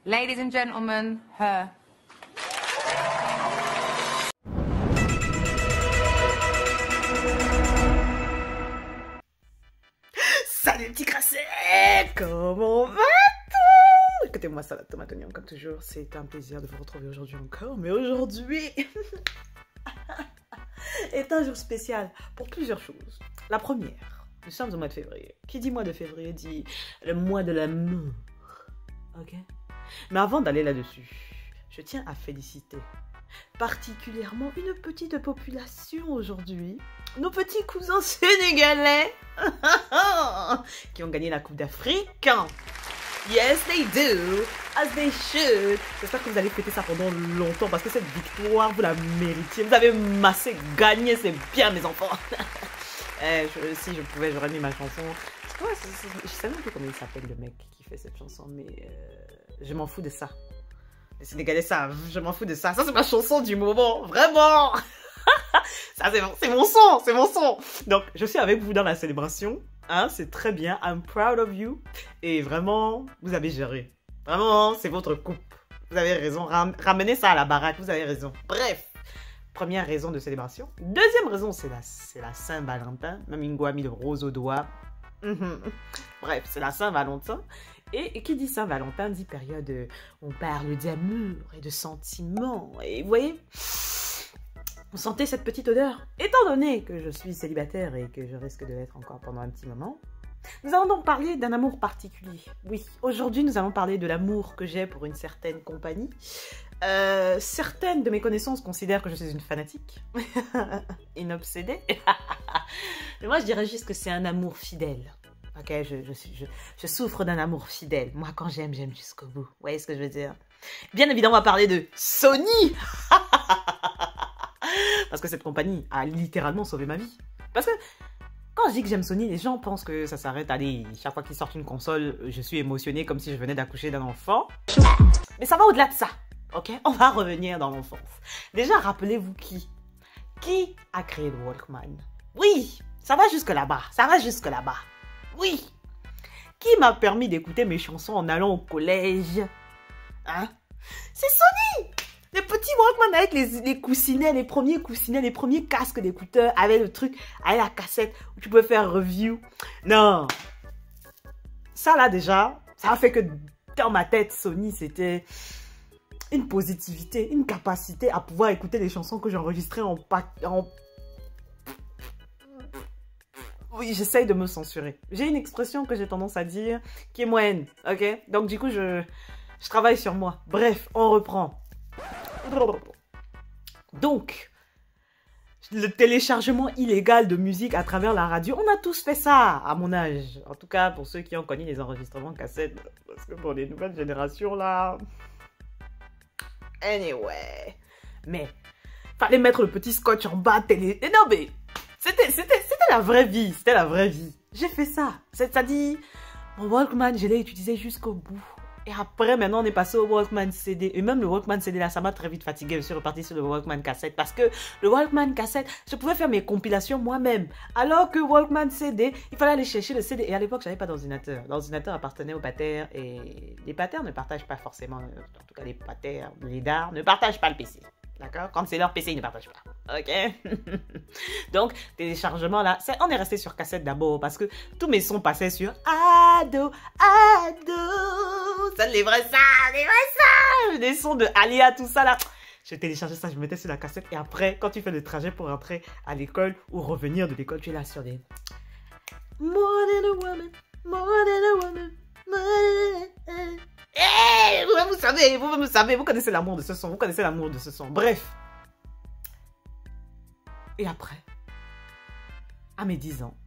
Ladies and gentlemen, her. Salut petit crasset, comment va-t-on? Écoutez-moi, salade tomate oignon comme toujours, c'est un plaisir de vous retrouver aujourd'hui encore, mais aujourd'hui est un jour spécial pour plusieurs choses. La première, nous sommes au mois de février. Qui dit mois de février dit le mois de l'amour, ok? Mais avant d'aller là-dessus, je tiens à féliciter particulièrement une petite population aujourd'hui, nos petits cousins sénégalais qui ont gagné la Coupe d'Afrique. Yes, they do, as they should. J'espère que vous allez fêter ça pendant longtemps parce que cette victoire, vous la méritez. Vous avez massé, gagné, c'est bien mes enfants. Si je pouvais, j'aurais mis ma chanson. Je sais même plus comment il s'appelle le mec qui fait cette chanson, mais je m'en fous de ça. Les Sénégalais savent, je m'en fous de ça. Ça, c'est ma chanson du moment, vraiment. Ça, c'est mon son, c'est mon son. Donc, je suis avec vous dans la célébration. Hein, c'est très bien. I'm proud of you. Et vraiment, vous avez géré. Vraiment, c'est votre coupe. Vous avez raison. Ramenez ça à la baraque, vous avez raison. Bref, première raison de célébration. Deuxième raison, c'est la Saint-Valentin. Mamingo a mis le rose au doigt. Bref, c'est la Saint-Valentin. Et qui dit Saint-Valentin dit période où on parle d'amour et de sentiments. Et vous voyez, vous sentez cette petite odeur. Étant donné que je suis célibataire et que je risque de l'être encore pendant un petit moment, nous allons donc parler d'un amour particulier. Oui, aujourd'hui nous allons parler de l'amour que j'ai pour une certaine compagnie. Certaines de mes connaissances considèrent que je suis une fanatique, une obsédée. Mais moi je dirais juste que c'est un amour fidèle. Ok, je souffre d'un amour fidèle. Moi, quand j'aime, j'aime jusqu'au bout. Vous voyez ce que je veux dire? Bien évidemment, on va parler de Sony. Parce que cette compagnie a littéralement sauvé ma vie. Parce que quand je dis que j'aime Sony, les gens pensent que ça s'arrête. Allez, chaque fois qu'ils sortent une console, je suis émotionnée comme si je venais d'accoucher d'un enfant. Mais ça va au-delà de ça. Ok, on va revenir dans l'enfance. Déjà, rappelez-vous qui a créé le Walkman? Oui, ça va jusque là-bas. Ça va jusque là-bas. Oui. Qui m'a permis d'écouter mes chansons en allant au collège? Hein? C'est Sony! Les petits Walkman avec les coussinets, les premiers coussinets, les premiers casques d'écouteurs, avec le truc, avec la cassette où tu peux faire review. Non. Ça là déjà, ça a fait que dans ma tête, Sony, c'était une positivité, une capacité à pouvoir écouter les chansons que j'enregistrais en... Oui, j'essaye de me censurer. J'ai une expression que j'ai tendance à dire qui est moyenne, ok? Donc du coup, je travaille sur moi. Bref, on reprend. Donc, le téléchargement illégal de musique à travers la radio, on a tous fait ça à mon âge. En tout cas, pour ceux qui ont connu les enregistrements cassettes. Parce que pour les nouvelles générations, là... Anyway. Mais, fallait mettre le petit scotch en bas télé... Et non, mais... C'était la vraie vie, c'était la vraie vie. J'ai fait ça. C'est-à-dire, mon Walkman, je l'ai utilisé jusqu'au bout. Et après, maintenant, on est passé au Walkman CD. Et même le Walkman CD, là, ça m'a très vite fatigué. Je suis reparti sur le Walkman cassette. Parce que le Walkman cassette, je pouvais faire mes compilations moi-même. Alors que Walkman CD, il fallait aller chercher le CD. Et à l'époque, je n'avais pas d'ordinateur. L'ordinateur appartenait aux patères. Et les patères ne partagent pas forcément, en tout cas les patères, les dards, ne partagent pas le PC. D'accord? Quand c'est leur PC, ils ne partagent pas. Ok? Donc, téléchargement là, on est resté sur cassette d'abord parce que tous mes sons passaient sur Ado. C'est les vrais ça. Des sons de Alia, tout ça là. Je téléchargeais ça, je mettais sur la cassette et après, quand tu fais le trajet pour rentrer à l'école ou revenir de l'école, tu es là sur des More than a woman, more than a woman. Hey, vous savez, vous connaissez l'amour de ce son, Bref. Et après, à mes 10 ans,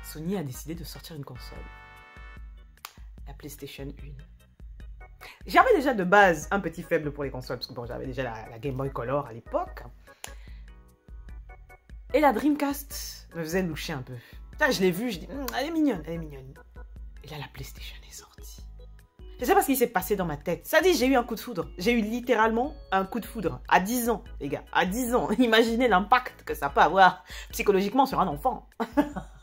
Sony a décidé de sortir une console. La PlayStation 1. J'avais déjà de base un petit faible pour les consoles, parce que bon, j'avais déjà la Game Boy Color à l'époque. Et la Dreamcast me faisait loucher un peu. Là, je l'ai vue, je dis, elle est mignonne, elle est mignonne. Et là, la PlayStation est sortie. Je sais pas ce qui s'est passé dans ma tête. Ça dit, j'ai eu un coup de foudre. J'ai eu littéralement un coup de foudre. À 10 ans, les gars. À 10 ans. Imaginez l'impact que ça peut avoir psychologiquement sur un enfant.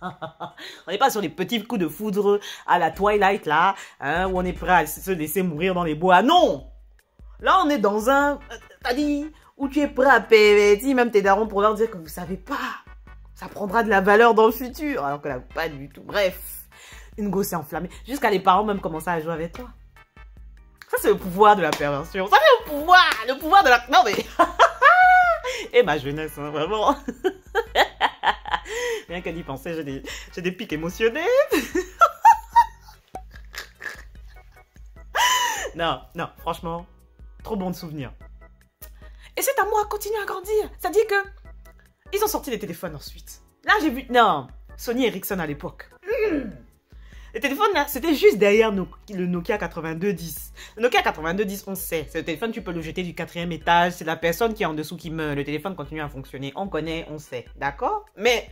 On n'est pas sur des petits coups de foudre à la Twilight, là, hein, où on est prêt à se laisser mourir dans les bois. Non! Là, on est dans un... T'as dit, où tu es prêt à payer même tes darons pour leur dire que vous savez pas. Ça prendra de la valeur dans le futur. Alors que là, pas du tout. Bref. Une gosse s'est enflammée. Jusqu'à les parents même commençaient à jouer avec toi. Ça, c'est le pouvoir de la perversion. Ça, c'est le pouvoir de la... Non, mais... Et ma jeunesse, hein, vraiment. Rien qu'à y penser, j'ai des pics émotionnels. Non, non, franchement, trop bon de souvenirs. Et c'est à moi à continuer à grandir. Ça dit que... Ils ont sorti les téléphones ensuite. Là, j'ai vu... Non, Sony Ericsson à l'époque. Les téléphones, là, c'était juste derrière le Nokia 8210. Le Nokia 8210, on sait. C'est le téléphone, tu peux le jeter du 4e étage. C'est la personne qui est en dessous qui meurt. Le téléphone continue à fonctionner. On connaît, on sait. D'accord? Mais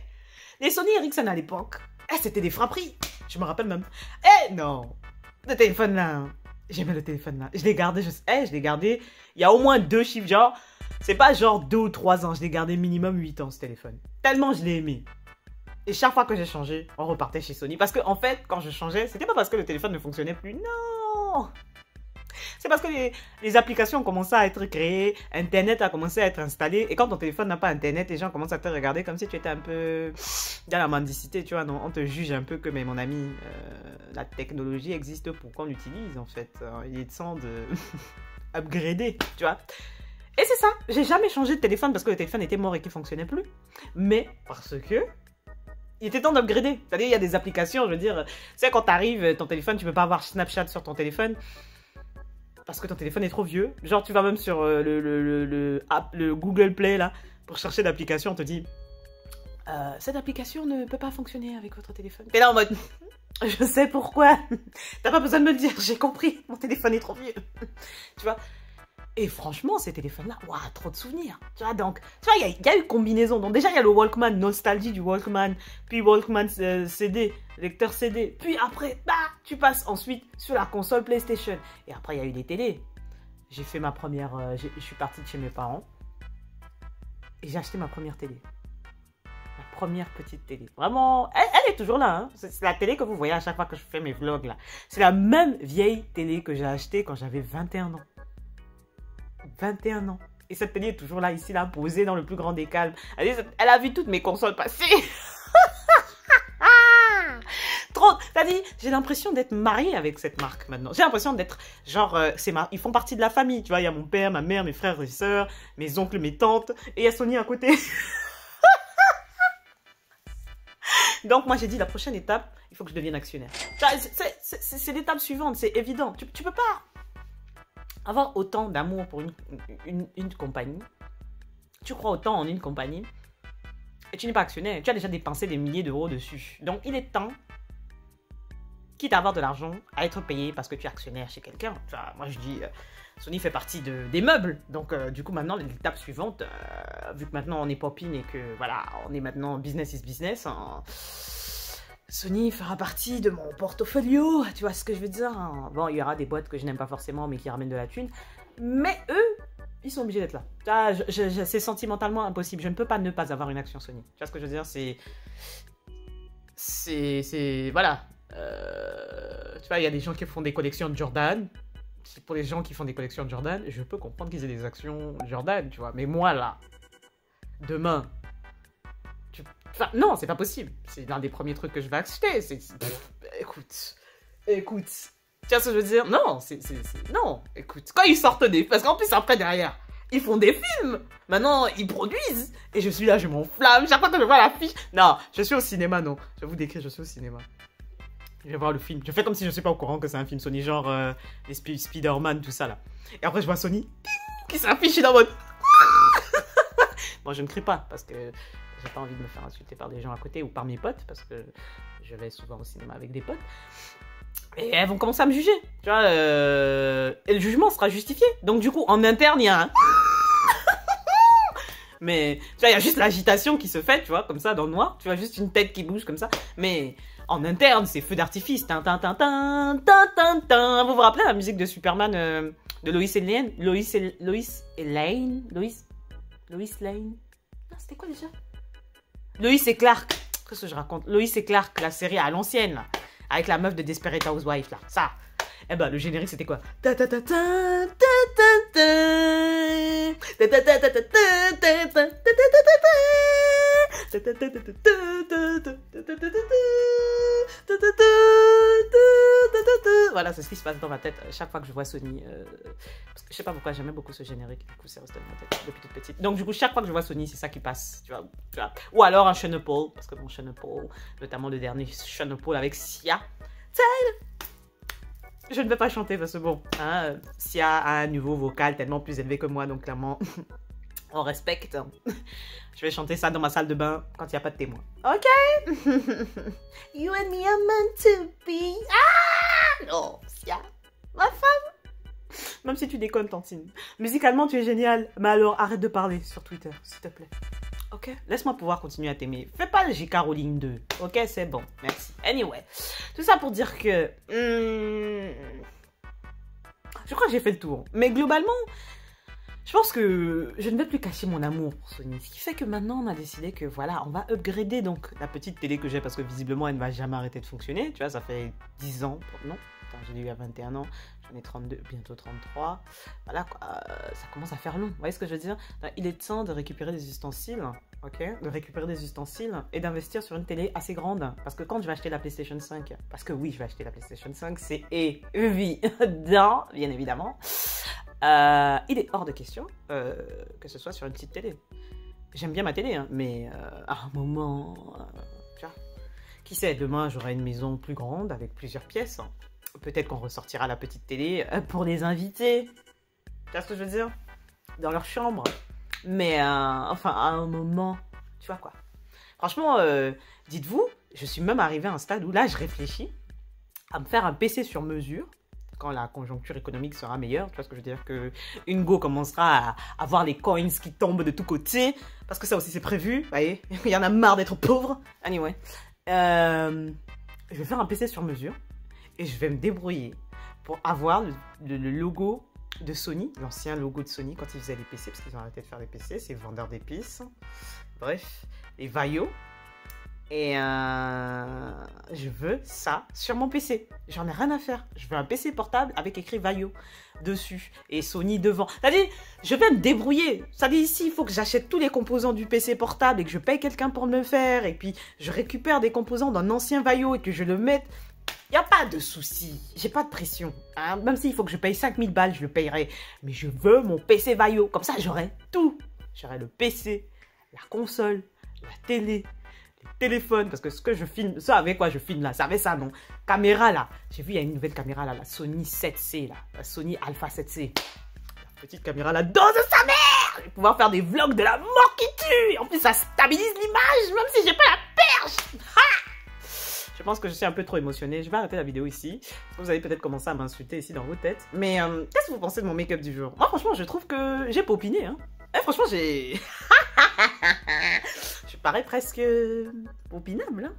les Sony Ericsson à l'époque, c'était des frapperies. Je me rappelle même. Non. Le téléphone, là. J'aimais le téléphone, là. Je l'ai gardé. Je l'ai gardé. Il y a au moins 2 chiffres, genre. C'est pas genre 2 ou 3 ans. Je l'ai gardé minimum 8 ans, ce téléphone. Tellement je l'ai aimé. Et chaque fois que j'ai changé, on repartait chez Sony. Parce que, en fait, quand je changeais, c'était pas parce que le téléphone ne fonctionnait plus. Non! C'est parce que les applications ont commencé à être créées, Internet a commencé à être installé. Et quand ton téléphone n'a pas Internet, les gens commencent à te regarder comme si tu étais un peu dans la mendicité, tu vois. Non, on te juge un peu que, mais mon ami, la technologie existe pour qu'on l'utilise, en fait. Il est temps de upgrader, tu vois. Et c'est ça. J'ai jamais changé de téléphone parce que le téléphone était mort et qu'il fonctionnait plus. Mais parce que... il était temps d'upgrader. C'est-à-dire, il y a des applications, je veux dire, tu sais, quand t'arrives, ton téléphone, tu peux pas avoir Snapchat sur ton téléphone parce que ton téléphone est trop vieux. Genre, tu vas même sur le Google Play, là, pour chercher l'application, on te dit cette application ne peut pas fonctionner avec votre téléphone. T'es là en mode, je sais pourquoi. T'as pas besoin de me le dire, j'ai compris. Mon téléphone est trop vieux. Tu vois. Et franchement, ces téléphones-là, waouh, trop de souvenirs. Tu vois, donc, tu vois, il y a eu combinaison. Donc déjà, il y a le Walkman, nostalgie du Walkman, puis Walkman CD, lecteur CD. Puis après, bah, tu passes ensuite sur la console PlayStation. Et après, il y a eu des télés. J'ai fait ma première... je suis partie de chez mes parents. Et j'ai acheté ma première télé. Ma première petite télé. Vraiment, elle est toujours là. Hein. C'est la télé que vous voyez à chaque fois que je fais mes vlogs, là. C'est la même vieille télé que j'ai achetée quand j'avais 21 ans. 21 ans. Et cette télé est toujours là, ici, là, posée dans le plus grand des calmes. Elle a vu toutes mes consoles passer. Trop. T'as dit, j'ai l'impression d'être mariée avec cette marque maintenant. J'ai l'impression d'être, genre, ils font partie de la famille. Tu vois, il y a mon père, ma mère, mes frères et sœurs, mes oncles, mes tantes. Et il y a Sony à côté. Donc, moi, j'ai dit, la prochaine étape, il faut que je devienne actionnaire. C'est l'étape suivante, c'est évident. Tu peux pas avoir autant d'amour pour une compagnie. Tu crois autant en une compagnie et tu n'es pas actionnaire. Tu as déjà dépensé des milliers d'euros dessus. Donc, il est temps, quitte à avoir de l'argent, à être payé parce que tu es actionnaire chez quelqu'un. Moi, je dis, Sony fait partie des meubles. Donc, du coup, maintenant, l'étape suivante, vu que maintenant on est popping et que, voilà, on est maintenant business is business, hein, Sony fera partie de mon portfolio, tu vois ce que je veux dire. Bon, il y aura des boîtes que je n'aime pas forcément, mais qui ramènent de la thune. Mais eux, ils sont obligés d'être là. C'est sentimentalement impossible. Je ne peux pas ne pas avoir une action Sony. Tu vois ce que je veux dire, voilà. Tu vois, il y a des gens qui font des collections de Jordan. Pour les gens qui font des collections de Jordan, je peux comprendre qu'ils aient des actions Jordan, tu vois. Mais moi, là, demain... Enfin, non, c'est pas possible. C'est l'un des premiers trucs que je vais acheter. Écoute. Tu vois ce que je veux dire? Non, non, écoute. Quand ils sortent parce qu'en plus, après, derrière, ils font des films. Maintenant, ils produisent. Et je suis là, je m'enflamme. Chaque fois que je vois l'affiche. Non, je suis au cinéma, non. Je vais vous décrire, je suis au cinéma. Je vais voir le film. Je fais comme si je ne suis pas au courant que c'est un film Sony, genre les Spider-Man, tout ça, là. Et après, je vois Sony qui s'affiche dans mode... Bon, je ne crie pas, parce que... j'ai pas envie de me faire insulter par des gens à côté ou par mes potes, parce que je vais souvent au cinéma avec des potes. Et elles vont commencer à me juger, tu vois. Et le jugement sera justifié. Donc du coup, en interne, il y a un... Mais, tu vois, il y a juste l'agitation qui se fait, tu vois, comme ça, dans le noir. Tu vois, juste une tête qui bouge comme ça. Mais En interne, c'est feu d'artifice. Tin, tin, tin, tin, tin, tin, tin. Vous vous rappelez la musique de Superman de Lois et Lane? Lois Lane? Non, c'était quoi déjà? Lois et Clark. Qu'est-ce que je raconte? Lois et Clark, la série à l'ancienne, là. Avec la meuf de Desperate Housewives, là. Ça. Eh ben, le générique, c'était quoi? Ta ta ta ta ta ta ta ta ta ta ta ta ta ta ta ta voilà, c'est ce qui se passe dans ma tête chaque fois que je vois Sony. Parce que je sais pas pourquoi j'aimais beaucoup ce générique. Du coup, c'est resté dans ma tête depuis toute petite. Donc, du coup, chaque fois que je vois Sony, c'est ça qui passe. Tu vois. Ou alors un Sean Paul. Parce que mon Sean Paul, notamment le dernier Sean Paul avec Sia. Je ne vais pas chanter parce que bon, hein, Sia a un niveau vocal tellement plus élevé que moi. Donc, clairement, on respecte. Je vais chanter ça dans ma salle de bain quand il n'y a pas de témoin. Ok? You and me are meant to be. Ah! Non, Sia, ma femme. Même si tu déconnes, Tantine. Musicalement, tu es génial. Mais alors, arrête de parler sur Twitter, s'il te plaît. Ok? Laisse-moi pouvoir continuer à t'aimer. Fais pas le J.K. Rowling 2. Ok? C'est bon. Merci. Anyway. Tout ça pour dire que... je crois que j'ai fait le tour. Mais globalement... je pense que je ne vais plus cacher mon amour pour Sony. Ce qui fait que maintenant, on a décidé que voilà, on va upgrader donc la petite télé que j'ai parce que visiblement, elle ne va jamais arrêter de fonctionner. Tu vois, ça fait 10 ans. Non, attends, j'ai eu à 21 ans. J'en ai 32, bientôt 33. Voilà, quoi, ça commence à faire long. Vous voyez ce que je veux dire? Il est temps de récupérer des ustensiles. Ok, de récupérer des ustensiles et d'investir sur une télé assez grande. Parce que quand je vais acheter la PlayStation 5, parce que oui, je vais acheter la PlayStation 5, c'est évident, bien évidemment. Il est hors de question que ce soit sur une petite télé. J'aime bien ma télé, hein, mais à un moment, tu vois, qui sait, demain j'aurai une maison plus grande avec plusieurs pièces. Peut-être qu'on ressortira la petite télé pour les invités. Tu vois ce que je veux dire? Dans leur chambre. Mais enfin, à un moment, tu vois quoi. Franchement, dites-vous, je suis même arrivée à un stade où là, je réfléchis à me faire un PC sur mesure. Quand la conjoncture économique sera meilleure, tu vois ce que je veux dire, que Ingo commencera à avoir les coins qui tombent de tous côtés, parce que ça aussi c'est prévu, vous voyez, il y en a marre d'être pauvre. Anyway, je vais faire un PC sur mesure, et je vais me débrouiller pour avoir le logo de Sony, l'ancien logo de Sony quand ils faisaient les PC, parce qu'ils ont arrêté de faire les PC, c'est vendeurs d'épices, bref, les Vaio. Et je veux ça sur mon PC. J'en ai rien à faire. Je veux un PC portable avec écrit Vaio dessus et Sony devant. C'est-à-dire, je vais me débrouiller. C'est-à-dire, ici, il faut que j'achète tous les composants du PC portable et que je paye quelqu'un pour me le faire. Et puis, je récupère des composants d'un ancien Vaio et que je le mette. Il n'y a pas de souci. J'ai pas de pression. Hein. Même s'il faut que je paye 5000 balles, je le payerai. Mais je veux mon PC Vaio. Comme ça, j'aurai tout. J'aurai le PC, la console, la télé, téléphone, parce que ce que je filme, ça avec quoi je filme là, ça avec ça non, caméra là, j'ai vu il y a une nouvelle caméra là, la Sony 7C là, la Sony Alpha 7C, la petite caméra là, dos de sa mère, je vais pouvoir faire des vlogs de la mort qui tue, en plus ça stabilise l'image, même si j'ai pas la perche. Ha! Je pense que je suis un peu trop émotionnée, je vais arrêter la vidéo ici, vous allez peut-être commencer à m'insulter ici dans vos têtes, mais qu'est-ce que vous pensez de mon make-up du jour? Moi franchement je trouve que j'ai popiné, hein. Franchement j'ai... je parais presque opinable. Hein.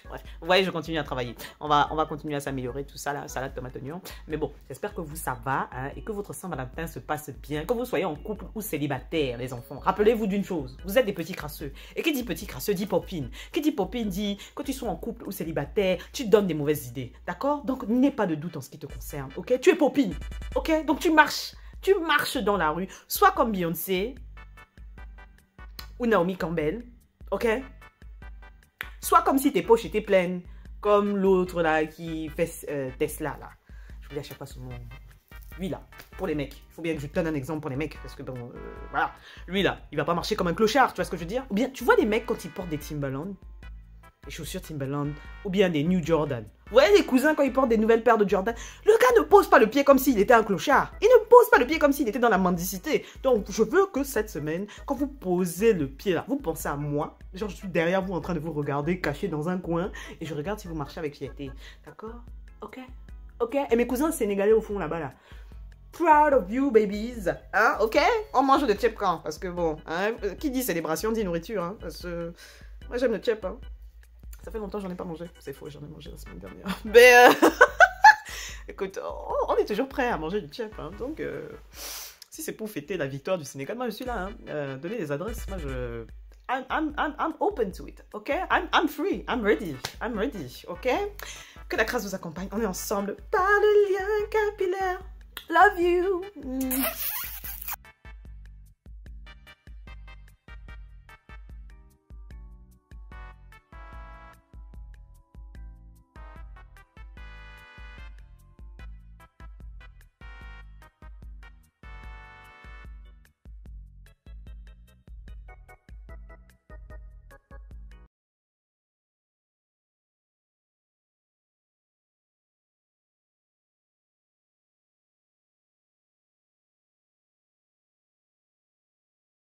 Bref, vous voyez, je continue à travailler. On va continuer à s'améliorer, tout ça, la salade tomate oignon. Mais bon, j'espère que vous, ça va hein, et que votre Saint-Valentin se passe bien. Que vous soyez en couple ou célibataire, les enfants. Rappelez-vous d'une chose, vous êtes des petits crasseux. Et qui dit petit crasseux dit popine. Qui dit popine dit que tu sois en couple ou célibataire, tu donnes des mauvaises idées. D'accord? Donc, n'aie pas de doute en ce qui te concerne. Ok? Tu es popine. Ok? Donc, tu marches dans la rue, soit comme Beyoncé ou Naomi Campbell, ok? Soit comme si tes poches étaient pleines, comme l'autre là qui fait Tesla là. Je vous dis à chaque fois son nom. Lui là, pour les mecs. Il faut bien que je te donne un exemple pour les mecs, parce que bon, voilà. Lui là, il va pas marcher comme un clochard, tu vois ce que je veux dire? Ou bien, tu vois les mecs quand ils portent des Timberland, les chaussures Timberland, ou bien des New Jordan. Vous voyez les cousins quand ils portent des nouvelles paires de Jordan, le gars ne pose pas le pied comme s'il était un clochard. Il ne pose pas le pied comme s'il était dans la mendicité. Donc je veux que cette semaine, quand vous posez le pied là, vous pensez à moi. Genre je suis derrière vous en train de vous regarder caché dans un coin et je regarde si vous marchez avec fierté. D'accord? Ok? Ok? Et mes cousins sénégalais au fond là-bas là. Proud of you babies. Hein? Ok? On mange de tchèp quand? Parce que bon, hein, qui dit célébration dit nourriture. Hein? Parce que moi j'aime le tchèp. Hein? Ça fait longtemps que j'en ai pas mangé. C'est faux, j'en ai mangé la semaine dernière. Mais écoute, on est toujours prêt à manger du tchèp. Hein, donc, si c'est pour fêter la victoire du Sénégal, moi je suis là. Hein, donner des adresses, moi je... I'm open to it, ok? I'm free, I'm ready, ok? Que la grâce vous accompagne, on est ensemble par le lien capillaire. Love you!